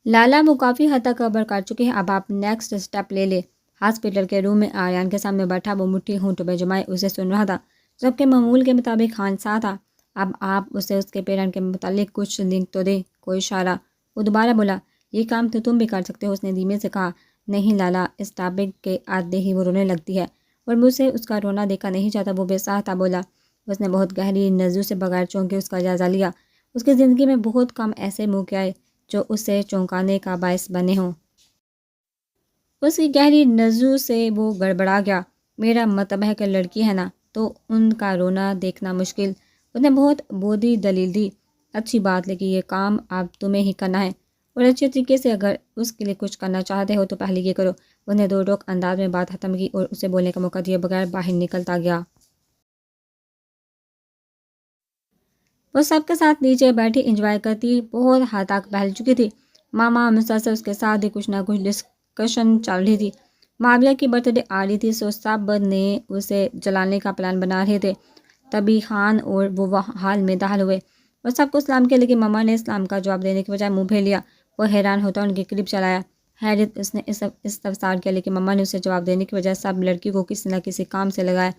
لالا وہ کافی حد تک کور کر چکے ہیں، اب آپ نیکسٹ سٹیپ لے لے۔ ہاسپٹل کے روم میں آریان کے سامنے بیٹھا وہ مٹھی ہونٹوں پہ جمائے اسے سن رہا تھا، جبکہ معمول کے مطابق خان سا تھا۔ اب آپ اسے اس کے پیرنٹ کے متعلق کچھ لنک تو دے، کوئی اشارہ۔ وہ دوبارہ بولا، یہ کام تو تم بھی کر سکتے ہو، اس نے دھیمے سے کہا۔ نہیں لالا، اس ٹاپک کے آتے ہی وہ رونے لگتی ہے اور مجھے اس کا رونا دیکھا نہیں چاہتا، وہ بے ساختہ بولا۔ اس نے بہت گہری نظروں سے بغیر چونکے اس کا جائزہ لیا۔ اس کی زندگی میں بہت کم ایسے موقع آئے جو اسے چونکانے کا باعث بنے ہوں۔ اس کی گہری نظروں سے وہ گڑبڑا گیا۔ میرا مطلب ہے کہ لڑکی ہے نا، تو ان کا رونا دیکھنا مشکل۔ اس نے بہت بودھی دلیل دی۔ اچھی بات، لیکن یہ کام اب تمہیں ہی کرنا ہے اور اچھے طریقے سے۔ اگر اس کے لیے کچھ کرنا چاہتے ہو تو پہلے یہ کرو۔ اس نے دو ٹوک انداز میں بات ختم کی اور اسے بولنے کا موقع دیے بغیر باہر نکلتا گیا۔ وہ سب کے ساتھ نیچے بیٹھی انجوائے کرتی، بہت حد تک بہل چکی تھی۔ ماما مسلسل اس کے ساتھ ہی کچھ نہ کچھ ڈسکشن چل رہی تھی۔ معاویہ کی برتھ ڈے آ رہی تھی، سو سب نے اسے جلانے کا پلان بنا رہے تھے۔ تبھی خان اور وہ حال میں داخل ہوئے اور سب کو سلام کیا، لیکن ماما نے سلام کا جواب دینے کے بجائے منہ پھیر لیا۔ وہ حیران ہوتا ان کے قریب چلایا۔ حیرت اس نے استفسار کیا، لیکن ماما نے اسے جواب دینے کے بجائے سب لڑکی کو کسی نہ کسی کام سے لگایا۔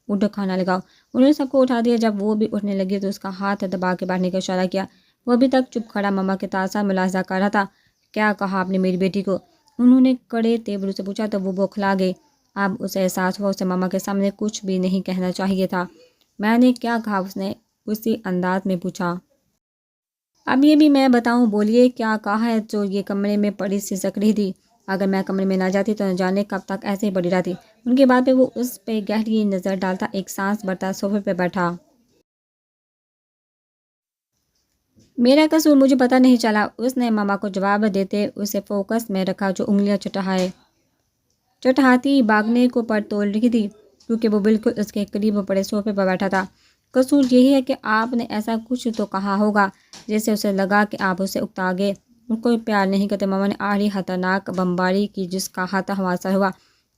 اٹھو کھانا لگاؤ۔ انہوں نے سب کو اٹھا دیا۔ جب وہ بھی اٹھنے لگی تو اس کا ہاتھ دبا کے بیٹھنے کا اشارہ کیا۔ وہ ابھی تک چپ کھڑا ماما کے تاثر ملاحظہ کر رہا تھا۔ کیا کہا آپ نے میری بیٹی کو؟ انہوں نے کڑے تیوروں سے پوچھا تو وہ بوکھلا گئے۔ اب اسے احساس ہوا اسے ماما کے سامنے کچھ بھی نہیں کہنا چاہیے تھا۔ میں نے کیا کہا؟ اس نے اسی انداز میں پوچھا۔ اب یہ بھی میں بتاؤں؟ بولیے کیا کہا ہے؟ جو یہ کمرے میں پڑی سسک رہی تھی۔ اگر میں کمرے میں نہ جاتی تو نہ جانے کب تک ایسے ہی پڑی رہتی۔ ان کی بات پہ وہ اس پہ گہری نظر ڈالتا ایک سانس بھرتا صوفے پہ بیٹھا۔ میرا قصور مجھے پتہ نہیں چلا، اس نے ماما کو جواب دیتے اسے فوکس میں رکھا جو انگلیاں چٹہاتی باگنے کو پر تول رہی تھی، کیونکہ وہ بالکل اس کے قریب پڑے صوفے پر بیٹھا تھا۔ قصور یہی ہے کہ آپ نے ایسا کچھ تو کہا ہوگا جیسے اسے لگا کہ آپ اسے اکتا گئے اور کوئی پیار نہیں کرتے۔ ماما نے آخری خطرناک بمباری کی جس کا ہاتھ ہوا ہوا۔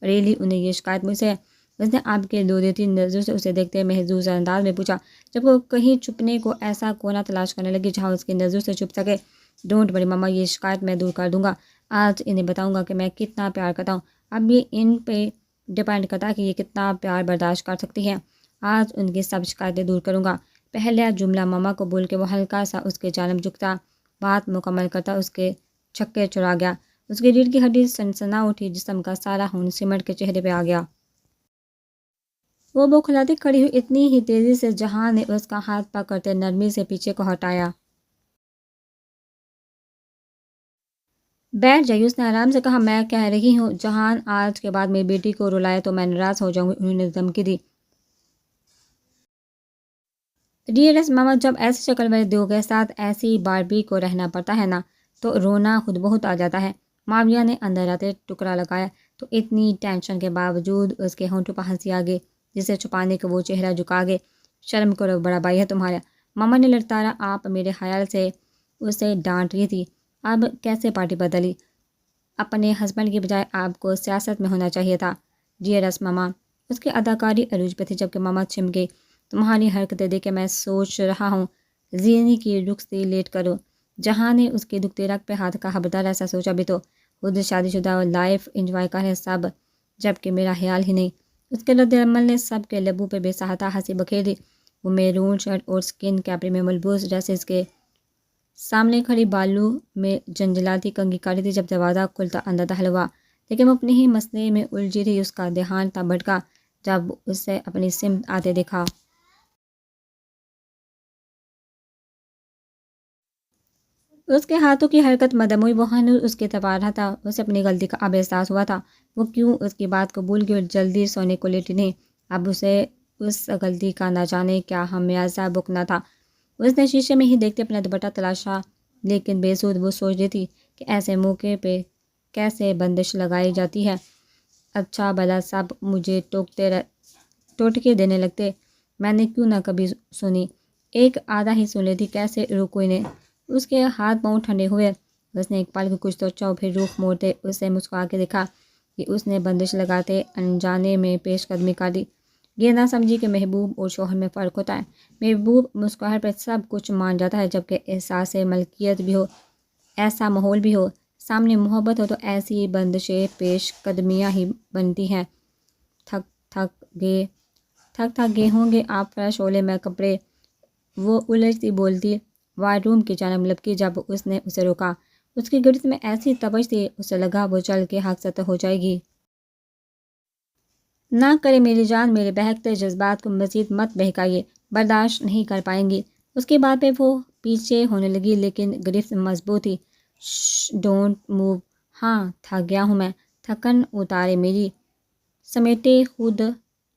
ریلی انہیں یہ شکایت مجھ سے ہے؟ اس نے آپ کے دو دیتی نظروں سے اسے دیکھتے محظوظ انداز میں پوچھا، جب وہ کہیں چھپنے کو ایسا کونا تلاش کرنے لگی جہاں اس کی نظروں سے چھپ سکے۔ ڈونٹ وری ماما، یہ شکایت میں دور کر دوں گا۔ آج انہیں بتاؤں گا کہ میں کتنا پیار کرتا ہوں۔ اب یہ ان پہ ڈیپینڈ کرتا ہے کہ یہ کتنا پیار برداشت کر سکتی ہیں۔ آج ان کی سب شکایتیں دور کروں گا۔ پہلا جملہ ماما کو بول کے وہ ہلکا سا اس کے جانب جھکتا، بات مکمل کرتا اس کے چھکے چھڑا گیا۔ اس کی ریڑھ کی ہڈی سنسنا اٹھی، جسم کا سارا خون سمٹ کے چہرے پہ آ گیا۔ وہ بوکھلاتی کھڑی ہوئی اتنی ہی تیزی سے جہاں نے اس کا ہاتھ پکڑتے نرمی سے پیچھے کو ہٹایا۔ بیٹھ جائیے، اس نے آرام سے کہا۔ میں کہہ رہی ہوں جہان آج کے بعد میری بیٹی کو رلائے تو میں ناراض ہو جاؤں گی، انہوں نے دھمکی دی۔ ڈیئرسٹ ماما، جب ایسی شکل والے دو کے ساتھ ایسی باربی کو رہنا پڑتا ہے نا تو رونا خود بہت آ جاتا ہے۔ معاویہ نے اندر آتے ٹکڑا لگایا تو اتنی ٹینشن کے باوجود اس کے ہونٹوں پر ہنسی آ گئی جسے چھپانے کو وہ چہرہ جھکا گئے۔ شرم کرو، بڑا بھائی ہے تمہارا، ماما نے لڑکایا۔ آپ میرے خیال سے اسے ڈانٹ رہی تھی۔ اب کیسے پارٹی بدلی؟ اپنے ہسبینڈ کی بجائے آپ کو سیاست میں ہونا چاہیے تھا۔ ڈیئرسٹ ماما، اس کی اداکاری عروج پہ تھی جبکہ ماما چھم گئی۔ تمہاری حرکتیں دیکھ کے میں سوچ رہا ہوں زینی کی رخصتی لیٹ کرو۔ جہاں نے اس کی دکھتے رگ پہ ہاتھ کا خبردار ایسا سوچا بھی تو خود شادی شدہ اور لائف انجوائے کر رہے سب، جبکہ میرا خیال ہی نہیں۔ اس کے رد عمل نے سب کے لبوں پہ بے ساختہ ہنسی بکھیر دی۔ وہ میرون شرٹ اور سکن کیپری میں ملبوس ڈریسز کے سامنے کھڑی بالوں میں جنجلاتی کنگھی کر رہی تھی جب دروازہ کھلتا اندر داخل ہوا، لیکن وہ اپنے ہی مسئلے میں الجھی رہی۔ اس کا دھیان تب بھٹکا جب اسے اپنی سمت آتے دیکھا۔ اس کے ہاتھوں کی حرکت مدموئی، وہ ہنوز اس کے تبار رہا تھا۔ اسے اپنی غلطی کا اب احساس ہوا تھا۔ وہ کیوں اس کی بات کو بھول گئی اور جلدی سونے کو لیٹی نہیں۔ اب اسے اس غلطی کا نہ جانے کیا خمیازہ بھگتنا تھا۔ اس نے شیشے میں ہی دیکھتے اپنا دوپٹہ تلاشا، لیکن بے سود وہ سوچ رہی تھی کہ ایسے موقع پہ کیسے بندش لگائی جاتی ہے۔ اچھا بھلا سب مجھے ٹوٹکے دینے لگتے، میں نے کیوں نہ کبھی سنی۔ ایک آدھا ہی سن لیتی، کیسے روکو انہیں۔ اس کے ہاتھ پاؤں ٹھنڈے ہوئے۔ اس نے ایک پل کو کچھ سوچا اور پھر رخ موڑتے اسے مسکرا کے دیکھا کہ اس نے بندش لگاتے انجانے میں پیش قدمی کر دی۔ یہ نہ سمجھی کہ محبوب اور شوہر میں فرق ہوتا ہے۔ محبوب مسکراہٹ پر سب کچھ مان جاتا ہے جبکہ احساس ملکیت بھی ہو ایسا ماحول بھی ہو، سامنے محبت ہو تو ایسی بندشیں پیش قدمیاں ہی بنتی ہیں۔ تھک تھک گئے ہوں گے آپ، فریش ہولے میں کپڑے، وہ الجھتی بولتی وائٹ روم کی جانب لپکی جب اس نے اسے روکا۔ اس کی گرد میں ایسی تپش تھی، اسے لگا وہ چل کے حق سطح ہو جائے گی۔ نہ کرے میری جان، میرے بہکتے جذبات کو مزید مت بہکائیے، برداشت نہیں کر پائیں گی۔ اس کی بات پہ وہ پیچھے ہونے لگی لیکن گرفت مضبوط تھی۔ Don't move. ہاں تھک گیا ہوں میں، تھکن اتارے میری، سمیٹے خود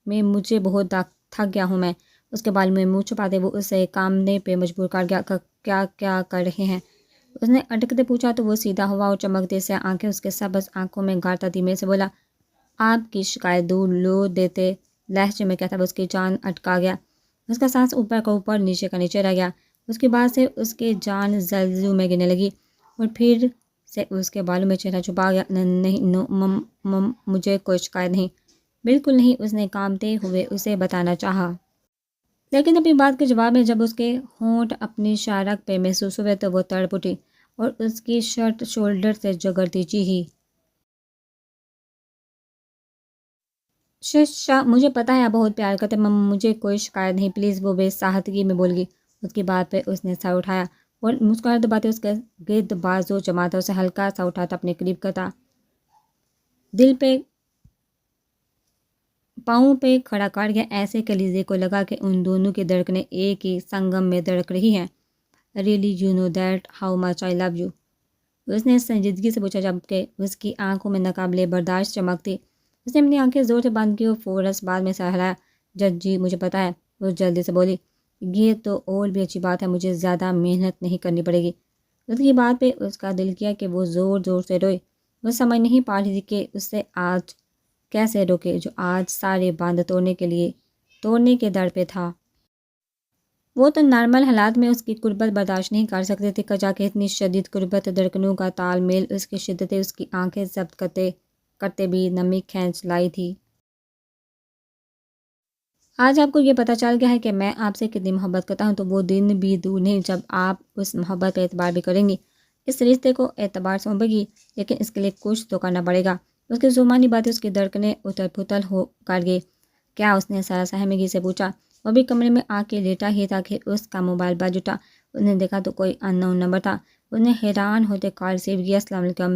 میں مجھے بہت تھک گیا ہوں میں۔ اس کے بال میں منہ چھپاتے وہ اسے کامنے پہ مجبور کر گیا۔ کیا کر رہے ہیں؟ اس نے اٹکتے پوچھا تو وہ سیدھا ہوا اور چمکتے سے آنکھیں اس کے سبز آنکھوں میں گارتا دھیمے سے بولا، آپ کی شکایت دور لو دیتے لہجے میں کہتا وہ اس کی جان اٹکا گیا۔ اس کا سانس اوپر کا اوپر نیچے کا نیچے رہ گیا۔ اس کی بات سے اس کی جان زلزلوں میں گرنے لگی اور پھر سے اس کے بالوں میں چہرہ چھپا گیا۔ نہیں مجھے کوئی شکایت نہیں، بالکل نہیں، اس نے کانپتے ہوئے اسے بتانا چاہا، لیکن اپنی بات کے جواب میں جب اس کے ہونٹ اپنی شارک پہ محسوس ہوئے تو وہ تڑپ اٹھی اور اس کی شرٹ شولڈر سے جگرتی چیخی، مجھے پتا ہے آپ بہت پیار کرتے، مجھے کوئی شکایت نہیں، پلیز، وہ بے ساختگی میں بول گئی۔ اس کی بات پہ اس نے سر اٹھایا اور مسکراہٹ دباتے اس کے گرد بازو جماتا اسے ہلکا سا اٹھاتا اپنے قریب کرتا، دل پہ پاؤں پہ کھڑا کر گیا، ایسے کلیجے کو لگا کہ ان دونوں کی دھڑکنیں ایک ہی سنگم میں دھڑک رہی ہیں۔ Really you know that how much I love you, اس نے سنجیدگی سے پوچھا جبکہ اس کی آنکھوں میں ناقابل برداشت چمک تھی۔ اس نے اپنی آنکھیں زور سے بند کی اور فوراً بعد میں سر ہلایا۔ جج جی مجھے پتا ہے، وہ جلدی سے بولی، یہ تو اور بھی اچھی بات ہے، مجھے زیادہ محنت نہیں کرنی پڑے گی۔ اس کی بات پہ اس کا دل کیا کہ وہ زور زور سے روئے۔ وہ سمجھ نہیں پا رہی تھی کہ اس سے آج کیسے روکے جو آج سارے باندھ توڑنے کے در پہ تھا۔ وہ تو نارمل حالات میں اس کی قربت برداشت نہیں کر سکتے تھے، کجا کہ اتنی شدید قربت، دھڑکنوں کا تال میل، اس کی شدتیں اس کی آنکھیں ضبط کرتے بھی نمی کھینچ لائی تھی۔ آج آپ کو یہ پتہ چل گیا ہے کہ میں آپ سے کتنی محبت کرتا ہوں، تو وہ دن بھی دور نہیں جب آپ اس محبت پہ اعتبار بھی کریں گی، اس رشتے کو اعتبار سونپے گی، لیکن اس کے لیے کچھ تو کرنا پڑے گا۔ اس کی زبانی باتیں اس کی دھڑکنیں اتل پھتل ہو کر گئی۔ کیا؟ اس نے ذرا سہمگی سے پوچھا۔ وہ بھی کمرے میں آ کے لیٹا ہی تھا کہ اس کا موبائل بج اٹھا۔ اس نے دیکھا تو کوئی ان نون نمبر تھا۔ اس نے حیران ہوتے کال ریسیو کیا۔ السلام علیکم۔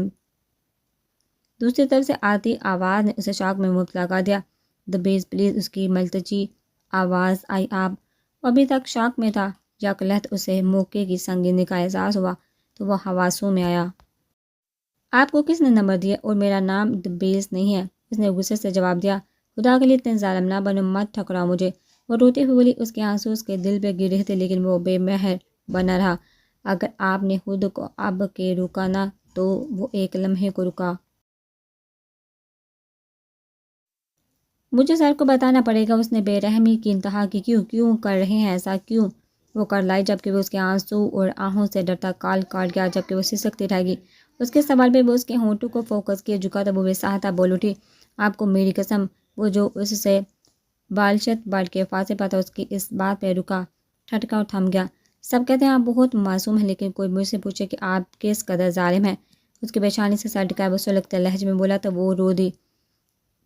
دوسری طرف سے آتی آواز نے اسے شاک میں مبتلا کر دیا۔ دی بیس پلیز، اس کی ملتجی آواز آئی۔ آپ ابھی تک شاک میں تھا، یک لحظہ اسے موقع کی سنگینی کا احساس ہوا تو وہ حواسوں میں آیا۔ آپ کو کس نے نمبر دیا؟ اور میرا نام دی بیس نہیں ہے، اس نے غصے سے جواب دیا۔ خدا کے لیے اتنے ظالم نہ بنو، مت ٹھکراؤ مجھے، وہ روتی ہوئی بولی۔ اس کے آنسو اس کے دل پہ گر رہے تھے لیکن وہ بے مہر بنا رہا۔ اگر آپ نے خود کو اب کے روکا نہ تو وہ ایک لمحے کو رکا۔ مجھے سر کو بتانا پڑے گا، اس نے بے رحمی کی انتہا کی۔ کیوں کر رہے ہیں ایسا، کیوں؟ وہ کر لائی جبکہ وہ اس کے آنسو اور آہوں سے ڈرتا کال کاٹ گیا جبکہ وہ سسکتی رہ گئی۔ اس کے سوال پہ وہ اس کے ہونٹوں کو فوکس کیے جھکا تو وہ بے ساختہ بول اٹھی، آپ کو میری قسم، وہ جو اس سے بالشت بڑھ کے فاصل پا تھا اس کی اس بات پہ رکا، ٹھٹکا اور تھم گیا۔ سب کہتے ہیں آپ بہت معصوم ہیں لیکن کوئی مجھ سے پوچھے کہ آپ کس قدر ظالم ہیں، اس کے پیشانی سے سر ٹکایا وہ سلگتے لہجے میں بولا تو وہ رو دی،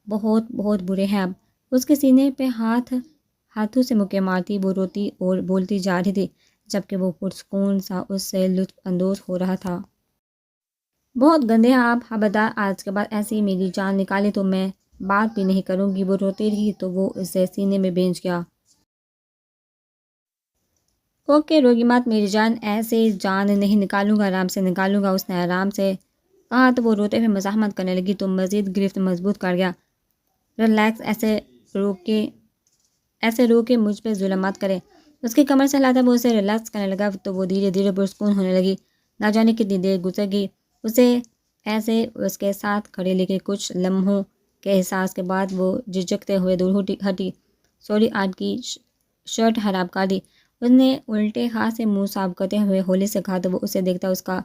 بہت برے ہیں آپ۔ اس کے سینے پہ ہاتھوں سے مکے مارتی وہ روتی اور بولتی جا رہی تھی جبکہ وہ پرسکون سا اس سے لطف اندوز ہو رہا تھا۔ بہت گندے ہیں آپ، خبردار آج کے بعد ایسے ہی میری جان نکالی تو میں بات بھی نہیں کروں گی۔ وہ روتی رہی تو وہ اسے سینے میں بھیج گیا۔ اوکے روگی مات میری جان، ایسے جان نہیں نکالوں گا، آرام سے نکالوں گا، اس نے آرام سے کہا تو وہ روتے ہوئے مزاحمت کرنے لگی تو مزید گرفت مضبوط کر گیا۔ ریلیکس، ایسے رو کے مجھ پہ ظلم مت کرے۔ اس کی کمر سے ہلاتا وہ اسے ریلیکس کرنے لگا تو وہ دھیرے دھیرے پرسکون ہونے لگی۔ نہ جانے کتنی دیر گزر گئی اسے ایسے اس کے ساتھ کھڑے لیکن کچھ لمحوں کے احساس کے بعد وہ جھجکتے ہوئے دور ہٹی۔ سوری، آج کی شرٹ خراب کر دی، اس نے الٹے ہاتھ سے منہ صاف کرتے ہوئے ہولے سے کہا تو وہ اسے دیکھتا اس کا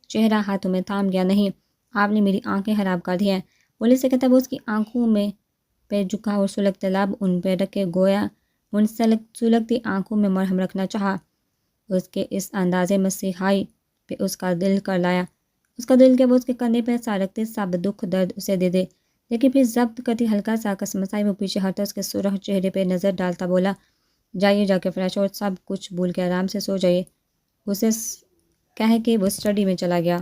چہرہ ہاتھوں میں تھام گیا۔ نہیں، آپ نے میری آنکھیں خراب کر دی ہیں، ہولے سے کہتا وہ اس کی آنکھوں میں پہ جھکا اور سلگتے لب ان پہ رکھے گویا ان سلگتی آنکھوں میں مرہم رکھنا چاہا۔ اس کے اس انداز مسیحائی پہ اس کا دل کر لایا۔ اس کا دل کہ وہ اس کے کندھے پہ سا رکھتے سب دکھ درد اسے دے دے، لیکن پھر ضبط کرتی ہلکا سا کسمسائی وہ پیچھے ہٹا، اس کے سرخ چہرے پہ نظر ڈالتا بولا، جائیے جا کے فریش اور سب کچھ بھول کے آرام سے سو جائیے۔ اسے کہہ کے وہ اسٹڈی میں چلا گیا۔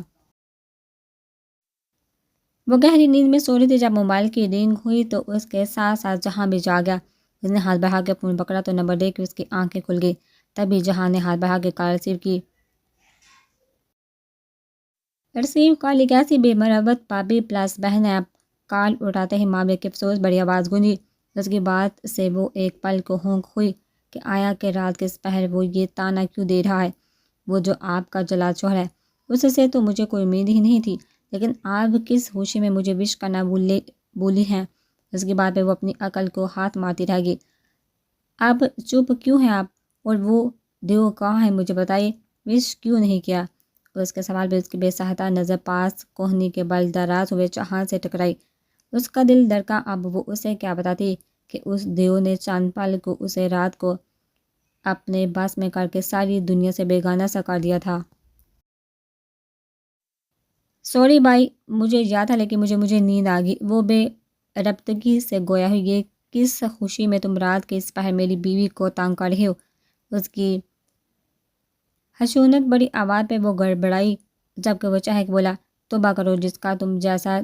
وہ گہری نیند میں سو رہی تھی جب موبائل کی رنگ ہوئی تو اس کے ساتھ ساتھ جہاں بھی جا گیا۔ اس نے ہاتھ بڑھا کے فون پکڑا تو نمبر دیکھ کے اس کی آنکھیں کھل گئی۔ تبھی جہاں نے ہاتھ بڑھا کے کال ریسیو کی۔ ریسیو کال ایک ایسی بے مربت پاپی پلس بہن ہے۔ کال اٹھاتے ہی معاملے کی افسوس بڑی آواز گونجی۔ اس کی بات سے وہ ایک پل کو ہونک ہوئی کہ آیا کہ رات کے پہر وہ یہ تانا کیوں دے رہا ہے، وہ جو آپ کا جلاد شوہر ہے۔ اس سے تو مجھے کوئی امید ہی نہیں تھی، لیکن آپ کس ہوشی میں مجھے وش کرنا بولی ہیں۔ اس کی بات پہ وہ اپنی عقل کو ہاتھ مارتی رہ گئی۔ اب چپ کیوں ہیں آپ؟ اور وہ دیو کہاں ہے مجھے بتائیے، وش کیوں نہیں کیا؟ اس کے سوال پہ اس کی بے سہتہ نظر پاس کوہنی کے بل دراز ہوئے چاہاں سے ٹکرائی۔ اس کا دل دھڑکا۔ اب وہ اسے کیا بتاتی کہ اس دیو نے چند پل کو اسے رات کو اپنے بس میں کر کے ساری دنیا سے بیگانہ سا کر دیا تھا۔ سوری بھائی، مجھے یاد تھا لیکن مجھے نیند آ گئی۔ وہ بے ربطگی سے گویا ہوئی، یہ کس خوشی میں تم رات کے اس پہر میری بیوی کو تانگ کر رہے ہو؟ اس کی خشونت بڑی آواز پہ وہ گڑبڑائی، جبکہ وہ چہک بولا، توبہ کرو، جس کا تم جیسا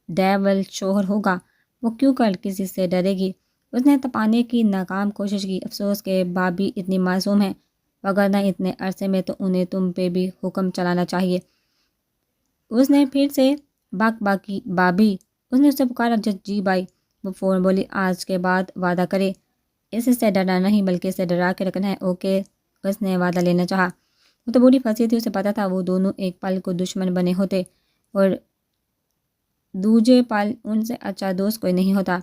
ڈیول شوہر ہوگا وہ کیوں کر کسی سے ڈرے گی؟ اس نے تپانے کی ناکام کوشش کی۔ افسوس کہ بابی اتنی معصوم ہے، وگرنہ اتنے عرصے میں تو انہیں تم پہ بھی حکم چلانا چاہیے۔ اس نے پھر سے بک باکی بابی، اس نے اسے پکارا، جی بھائی۔ وہ فوراً بولی، آج کے بعد وعدہ کرے، اس سے ڈرنا نہیں بلکہ اسے ڈرا کے رکھنا ہے۔ اوکے، اس نے وعدہ لینا چاہا۔ وہ تو بوڑھی پھنسی تھی، اسے پتا تھا وہ دونوں ایک پل کو دشمن بنے ہوتے اور دوجے پل ان سے اچھا دوست کوئی نہیں ہوتا،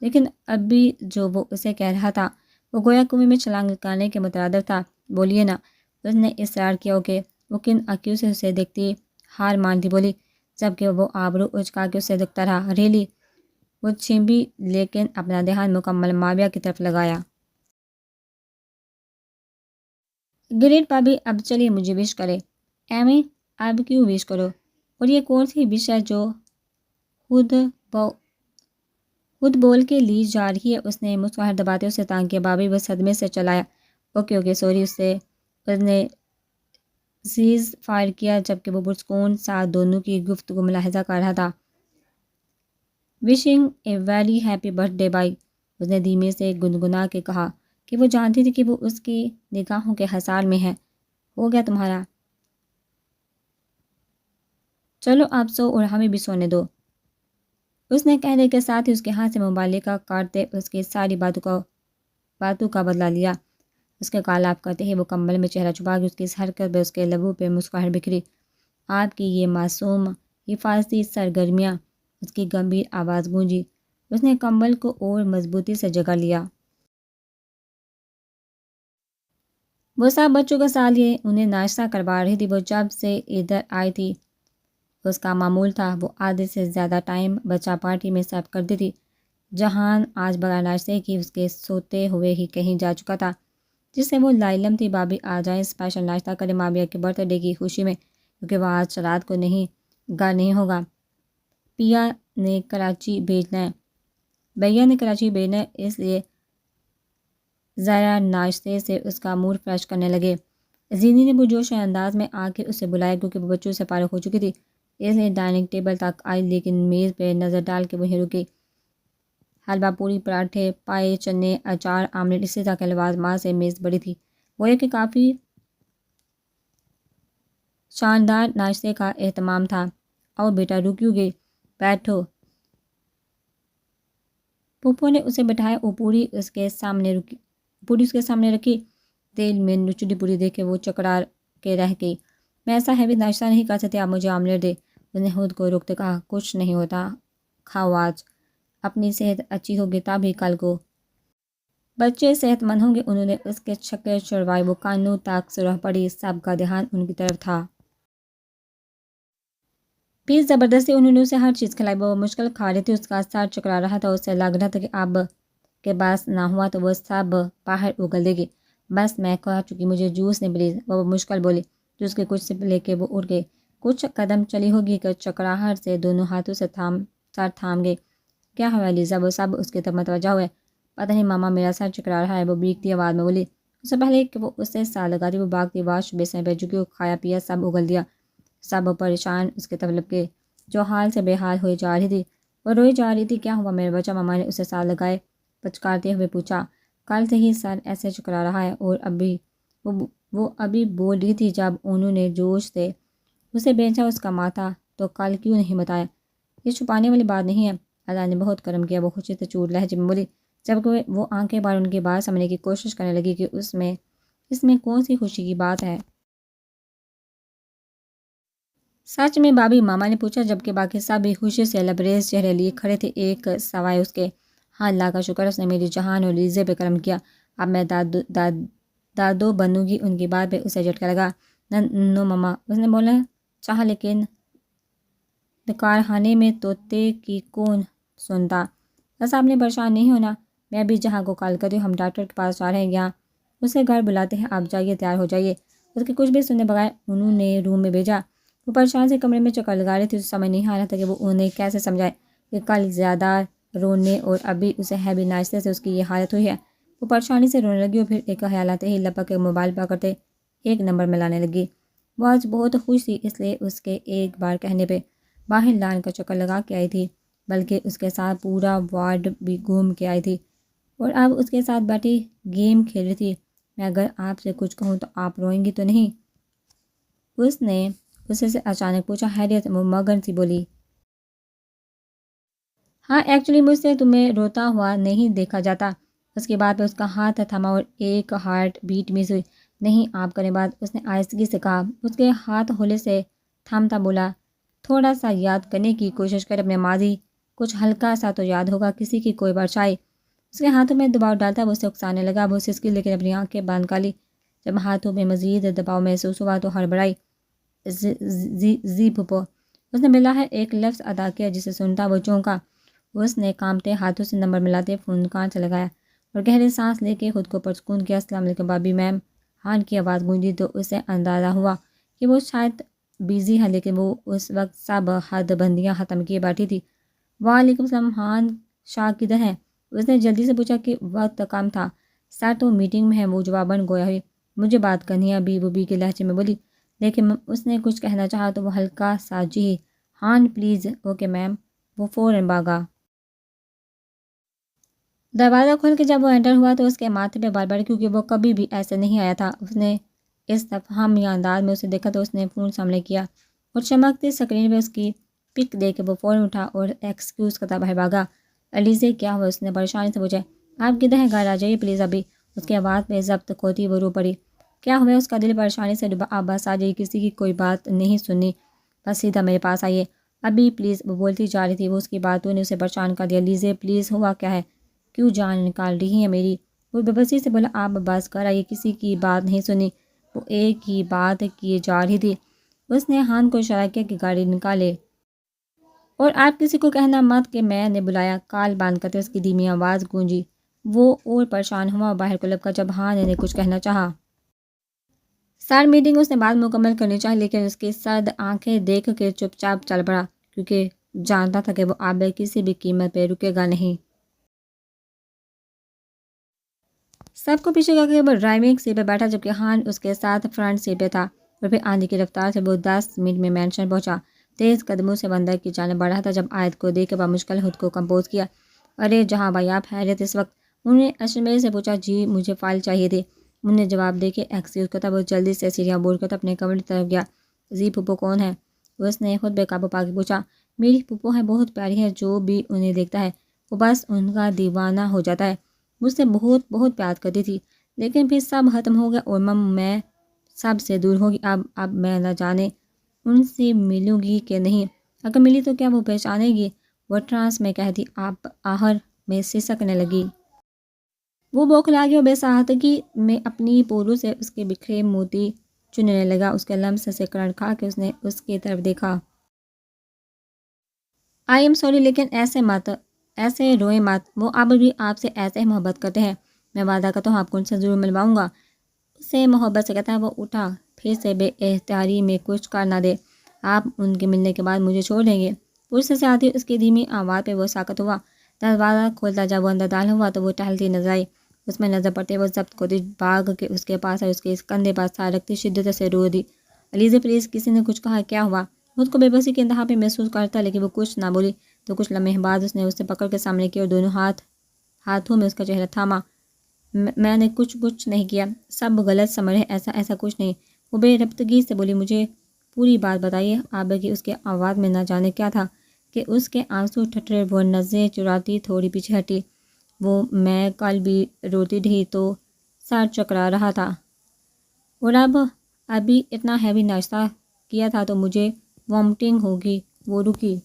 لیکن ابھی جو وہ اسے کہہ رہا تھا وہ گویا کنویں میں چھلانگ لگانے کے مترادف تھا۔ بولیے نا، اس نے اصرار کیا۔ اوکے، وہ کن آنکھوں سے اسے دیکھتی ہار مانتی بولی، جبکہ وہ آبرو اچکا کے اسے دیکھتا رہا۔ ریلی؟ وہ چھنبی لیکن اپنا دھیان مکمل معاویہ کی طرف لگایا۔ گریٹ بابی، اب چلیے مجھے وش کرے۔ ایمی، اب کیوں وش کرو؟ اور یہ کون سی وش ہے جو خود بول کے لی جا رہی ہے؟ اس نے مسکراہٹ دباتے اسے تانگ کیا۔ بابی وہ صدمے سے چلایا۔ اوکے سوری، اس نے سیز فائر کیا، جبکہ وہ پرسکون سا دونوں کی گفتگو ملاحظہ کر رہا تھا۔ Wishing a very happy birthday bye, اس نے دھیمے سے گنگنا کے کہا کہ وہ جانتی تھی کہ وہ اس کی نگاہوں کے حصار میں ہے۔ ہو گیا تمہارا؟ چلو آپ سو اور ہمیں بھی سونے دو، اس نے کہنے کے ساتھ ہی اس کے ہاتھ سے موبائل کا کاٹتے اس کی ساری باتوں کا بدلہ لیا۔ اس کے کال آپ کرتے ہی وہ کمبل میں چہرہ چھپا گئی۔ اس کی اس حرکت پہ اس کے لبوں پہ مسکراہٹ بکھری۔ آپ کی یہ معصوم حفاظتی سرگرمیاں، اس کی گمبھیر آواز گونجی۔ اس نے کمبل کو اور مضبوطی سے جگہ لیا۔ وہ سب بچوں کا ساتھ لیے انہیں ناشتہ کروا رہی تھی۔ وہ جب سے ادھر آئی تھی اس کا معمول تھا وہ آدھے سے زیادہ ٹائم بچہ پارٹی میں صرف کرتی تھی۔ جہان آج بغیر ناشتے کی اس کے سوتے ہوئے ہی کہیں جا چکا تھا، جس سے وہ لائلم تھی۔ بابی آ جائیں، اسپیشل ناشتہ کریں معاویہ کے برتھ ڈے کی خوشی میں، کیونکہ وہ آج رات کو گھر نہیں ہوگا۔ بھیا نے کراچی بھیجنا ہے، اس لیے ذرا ناشتے سے اس کا موڈ فریش کرنے لگے۔ زینی نے پرجوش انداز میں آ کے اسے بلایا، کیونکہ وہ بچوں سے فارغ ہو چکی تھی، اس لیے ڈائننگ ٹیبل تک آئی، لیکن میز پہ نظر ڈال کے وہیں رکی۔ حلوہ پوری، پراٹھے، پائے، چنے، اچار، آملیٹ، اسی طرح کے لوازمات سے میز بڑی تھی، گویا کہ کافی شاندار ناشتے کا اہتمام تھا۔ اور بیٹا رک کیوں گئی، بیٹھو۔ پھوپھو نے اسے بٹھایا اور پوری اس کے سامنے رکھی۔ تیل میں نچلی پوری دیکھ کے وہ چکرا کے رہ گئی۔ میں ایسا ہیوی ناشتہ نہیں کر سکتی، آپ مجھے آملیٹ دے، اس نے خود کو روکتے کہا۔ کچھ نہیں ہوتا، کھاؤ، آج اپنی صحت اچھی ہوگی تبھی کل کو بچے صحت مند ہوں گے۔ انہوں نے اس کے شکل چھڑوائی، وہ کانوں تک سرخ پڑی، سب کا دھیان ان کی طرف تھا۔ پھر زبردستی انہوں نے اسے ہر چیز کھلائی، وہ مشکل کھا رہی تھی، اس کا سر چکرا رہا تھا، اسے لگ رہا تھا کہ اب کے بس نہ ہوا تو وہ سب باہر اگل دے گی۔ بس میں کہہ چکی، مجھے جوس نہیں پلیز، وہ مشکل بولی۔ جو اس کے کچھ سے لے کے وہ اڑ گئے۔ کچھ قدم چلی ہوگی کہ چکراہٹ سے دونوں ہاتھوں سے سر تھام گئے۔ کیا ہوا لیزا؟ وہ سب اس کی طرف متوجہ ہوئے۔ پتہ نہیں ماما، میرا سر چکرا رہا ہے، وہ بیکتی آواز میں بولی۔ اس سے پہلے کہ وہ اسے سا لگاتی وہ بھاگتی واش بیسن پہ جھکی، کھایا پیا سب اگل دیا۔ سب پریشان اس کے طرف لپکے، جو حال سے بے حال ہوئی جا رہی تھی۔ وہ روئی جا رہی تھی۔ کیا ہوا میرے بچہ؟ ماما نے اسے سا لگائے پچکارتے ہوئے پوچھا۔ کل سے ہی سر ایسے چکرا رہا ہے، اور وہ ابھی بول رہی تھی جب انہوں نے جوش سے اسے بھیجا اس کا ماتھا، تو کل کیوں نہیں بتایا؟ یہ چھپانے والی بات نہیں ہے، اللہ نے بہت کرم کیا، وہ خوشی سے چور لہجے میں بولی، جبکہ وہ آنکھیں بھر ان کی بات سمجھنے کی کوشش کرنے لگی کہ اس میں کون سی خوشی کی بات ہے۔ سچ میں بابی؟ ماما نے پوچھا، جبکہ باقی سب بھی خوشی سے لبریز چہرے لیے کھڑے تھے، ایک سوائے اس کے۔ ہاں اللہ کا شکر، اس نے میری جہان اور لیزے پہ کرم کیا، اب میں دادو بنوں گی۔ ان کی بات پہ اسے جھٹکا لگا۔ نو ماما، اس نے بولنا چاہا، لیکن کارخانے میں طوطے کی کون سنتا۔ بس آپ نے پریشان نہیں ہونا، میں ابھی جہاں کو کال کر رہی ہوں، ہم ڈاکٹر کے پاس جا رہے ہیں، یہاں اسے گھر بلاتے ہیں، آپ جائیے، تیار ہو جائیے۔ اس کے کچھ بھی سننے بغیر انہوں نے روم میں بھیجا۔ وہ پریشان سے کمرے میں چکر لگا رہی تھی، اسے سمجھ نہیں آ رہا تھا کہ وہ انہیں کیسے سمجھائے کہ کل زیادہ رونے اور ابھی اسے ہیوی ناشتے سے اس کی یہ حالت ہوئی ہے۔ وہ پریشانی سے رونے لگی اور پھر ایک خیال آتے ہی لپک کے موبائل پکڑتے ایک نمبر میں لانے لگی۔ وہ آج بہت خوش تھی، اس لیے اس کے ایک بار کہنے پہ باہر لان کا چکر لگا کے آئی تھی، بلکہ اس کے ساتھ پورا وارڈ بھی گھوم کے آئی تھی، اور اب اس کے ساتھ بیٹھی گیم کھیل رہی تھی۔ میں اگر آپ سے کچھ کہوں تو آپ روئیں گی تو نہیں؟ اس نے اسے سے اچانک پوچھا۔ خیریت؟ وہ مگن سی بولی۔ ہاں ایکچولی مجھ سے تمہیں روتا ہوا نہیں دیکھا جاتا۔ اس کے بعد پہ اس کا ہاتھ تھما اور ایک ہارٹ بیٹ مس ہوئی۔ نہیں آپ کریں بات، اس نے آہستگی سے کہا۔ اس کے ہاتھ ہولے سے تھامتا بولا، تھوڑا سا یاد کرنے کی کوشش کر اپنے ماضی، کچھ ہلکا سا تو یاد ہوگا، کسی کی کوئی پرچھائی۔ اس کے ہاتھوں میں دباؤ ڈالتا وہ اسے اکسانے لگا۔ وہ سسکی لیکن اپنی آنکھیں بند کر لی۔ جب ہاتھوں میں مزید دباؤ محسوس ہوا تو ہڑبڑائی۔ زی پھپھو، اس نے بلا ہے ایک لفظ ادا کیا جسے سنتا وہ چونکا۔ اس نے کانپتے ہاتھوں سے نمبر ملاتے فون کان سے لگایا اور گہرے سانس لے کے خود کو پرسکون کیا۔ السلام علیکم بابی میم، ہان کی آواز گونجی تو اسے اندازہ ہوا کہ وہ شاید بیزی ہے، لیکن وہ اس وقت سب حد بندیاں ختم کیے بیٹھی تھی۔ وعلیکم السلام، ہان شاہ کدھر ہے؟ اس نے جلدی سے پوچھا کہ وقت کم تھا۔ سر تو میٹنگ میں ہے، وہ جواباً گویا ہوئی۔ مجھے بات کرنی ہے ابھی، وہ بی کے لہجے میں بولی، لیکن اس نے کچھ کہنا چاہا تو وہ ہلکا سا جی ہان پلیز۔ اوکے میم، وہ فوراً بھاگا۔ دروازہ کھول کے جب وہ انٹر ہوا تو اس کے ماتھے پہ بال بڑھ، کیونکہ وہ کبھی بھی ایسے نہیں آیا تھا۔ اس نے استفہامی انداز میں اسے دیکھا تو اس نے فون سامنے کیا اور چمکتی اسکرین پہ اس کی پک دیکھ کے وہ فوراً اٹھا اور ایکسکیوز کرتا باہر بھاگا۔ علیزے کیا ہوا؟ اس نے پریشانی سے پوچھا۔ آپ کدھر ہیں؟ گھر آ جائیے پلیز ابھی۔ اس کی آواز پہ ضبط کھوتی وہ رو پڑی۔ کیا ہوا؟ اس کا دل پریشانی سے ڈوبا۔ آپ بس آ جائیے، کسی کی کوئی بات نہیں سننی، بس سیدھا میرے پاس آئیے ابھی پلیز، وہ بولتی جا رہی تھی۔ وہ اس کی باتوں نے اسے پریشان کر دیا۔ لیزے پلیز، ہوا کیا ہے؟ کیوں جان نکال رہی ہیں میری؟ وہ بے بسی سے بولا، آپ بس کر آئیے، کسی کی بات نہیں سنی۔ وہ ایک ہی بات کیے جا رہی تھی۔ اس نے ہان کو اشارہ کیا کہ گاڑی نکالے، اور آپ کسی کو کہنا مت کہ میں نے بلایا۔ کال بند کرتے اس کی دھیمی آواز گونجی۔ وہ اور پریشان ہوا اور باہر کو لپکا جب ہان نے کچھ کہنا چاہا۔ سر میٹنگ اس نے بات مکمل کرنی چاہی، لیکن اس کی سرد آنکھیں دیکھ کے چپ چاپ چل پڑا، کیونکہ جانتا تھا کہ وہ اب کسی بھی قیمت پہ رکے گا نہیں۔ سب کو پیچھے کر کے وہ ڈرائیونگ سیٹ پہ بیٹھا، جبکہ ہان اس کے ساتھ فرنٹ سیٹ پہ تھا، اور پھر آندھی کی رفتار سے وہ 10 منٹ میں مینشن پہنچا۔ تیز قدموں سے بندر کی جانب بڑھ رہا تھا۔ جب آیت کو دیکھ کے بمشکل خود کو کمپوز کیا۔ ارے جہاں بھائی، آپ خیریت؟ اس وقت انہوں نے اشمیر سے پوچھا۔ جی مجھے فائل چاہیے تھی، انہوں نے جواب دے کے ایکسکیوز کرتا وہ جلدی سے سیڑھیاں بول کرتا اپنے کمرے کی طرف گیا۔ زی پھپھو کون ہے؟ اس نے خود بے قابو پا کے پوچھا۔ میری پھپھو ہے، بہت پیاری ہے، جو بھی انہیں دیکھتا ہے وہ بس ان کا دیوانہ ہو جاتا ہے۔ مجھ سے بہت بہت پیار کرتی تھی، لیکن پھر سب ختم ہو گیا اور میں سب سے دور ہوگی۔ اب میں نہ جانے ان سے ملوں گی کہ نہیں، اگر ملی تو کیا وہ پہچانے گی؟ وہ ٹرانس میں کہتی۔ آپ آہر میں سسکنے لگی۔ وہ بوکھلا گیا اور بے ساختگی میں اپنی پوروں سے اس کے بکھرے موتی چننے لگا۔ اس کے لمس سے کرنٹ کھا کے اس نے اس کی طرف دیکھا۔ آئی ایم سوری، لیکن ایسے روئیں مت، وہ اب بھی آپ سے ایسے ہی محبت کرتے ہیں۔ میں وعدہ کرتا ہوں آپ کو ان سے ضرور ملواؤں گا۔ اسے محبت سے کہتا ہے۔ وہ اٹھا، پھر سے بے اختیاری میں کچھ کر نہ دے۔ آپ ان کے ملنے کے بعد مجھے چھوڑ دیں گے؟ پرسے سے آتی اس کی دھیمی آواز پہ وہ ساکت ہوا۔ دروازہ کھولتا جب وہ اندر داخل ہوا تو وہ ٹہلتی نظر آئی۔ اس میں نظر پڑتے وہ ضبط کو دی، بھاگ کے اس کے پاس آئی، اس کے کندھے پر سار رکھتی شدت سے رو دی۔ علیزہ پلیز، کسی نے کچھ کہا؟ کیا ہوا؟ خود کو بے بسی کے انتہا پہ محسوس کرتا لیکن وہ کچھ نہ بولی۔ تو کچھ لمحے بعد اس نے اسے پکڑ کے سامنے کیا اور دونوں ہاتھوں میں اس کا چہرہ تھاما۔ میں نے کچھ نہیں کیا، سب غلط سمجھ رہے، ایسا کچھ نہیں۔ وہ بے ربطگی سے بولی۔ مجھے پوری بات بتائیے آبا کی اس کے آواز میں نہ جانے کیا تھا کہ اس کے آنسو ٹھٹرے، وہ نظریں چراتی تھوڑی پیچھے ہٹی۔ وہ میں کل بھی روتی رہی تو سر چکرا رہا تھا، اور ابھی اتنا ہیوی ناشتہ کیا تھا تو مجھے وامٹنگ ہوگی۔ وہ رکی۔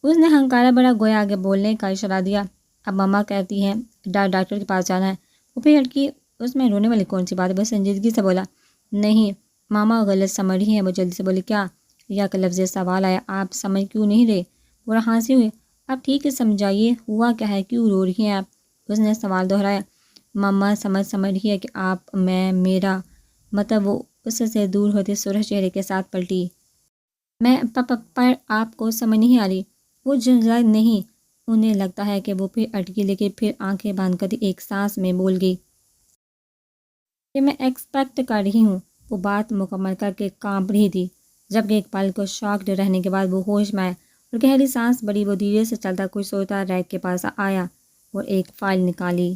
اس نے ہنکارا بڑا گویا آگے بولنے کا اشارہ دیا۔ اب ماما کہتی ہیں ڈاکٹر کے پاس جانا ہے۔ وہ پھر ہٹکی۔ اس میں رونے والی کون سی بات ہے؟ بس سنجیدگی سے بولا۔ نہیں، ماما غلط سمجھ رہی ہیں۔ وہ جلدی سے بولی۔ کیا؟ یا کہ لفظ سوال آیا۔ آپ سمجھ کیوں نہیں رہے؟ وہ ہنسی ہوئی۔ آپ ٹھیک ہے سمجھائیے، ہوا کیا ہے؟ کیوں رو رہی ہیں آپ؟ اس نے سوال دہرایا۔ ماما سمجھ رہی ہے کہ آپ میرا مطلب۔ وہ اس سے دور ہوتے سرخ چہرے کے ساتھ پلٹی۔ میں پر آپ کو سمجھ نہیں آ رہی؟ وہ جنزا نہیں، انہیں لگتا ہے کہ وہ پھر اٹکی، لیکن پھر آنکھیں بند کر ایک سانس میں بول گئی کہ میں ایکسپیکٹ کر رہی ہوں۔ وہ بات مکمل کر کے کانپ رہی تھی، جبکہ ایک پل کو شاکڈ رہنے کے بعد وہ ہوش میں آیا اور گہری سانس بڑی۔ وہ دھیرے سے چلتا کچھ سوچتا ریک کے پاس آیا اور ایک فائل نکالی۔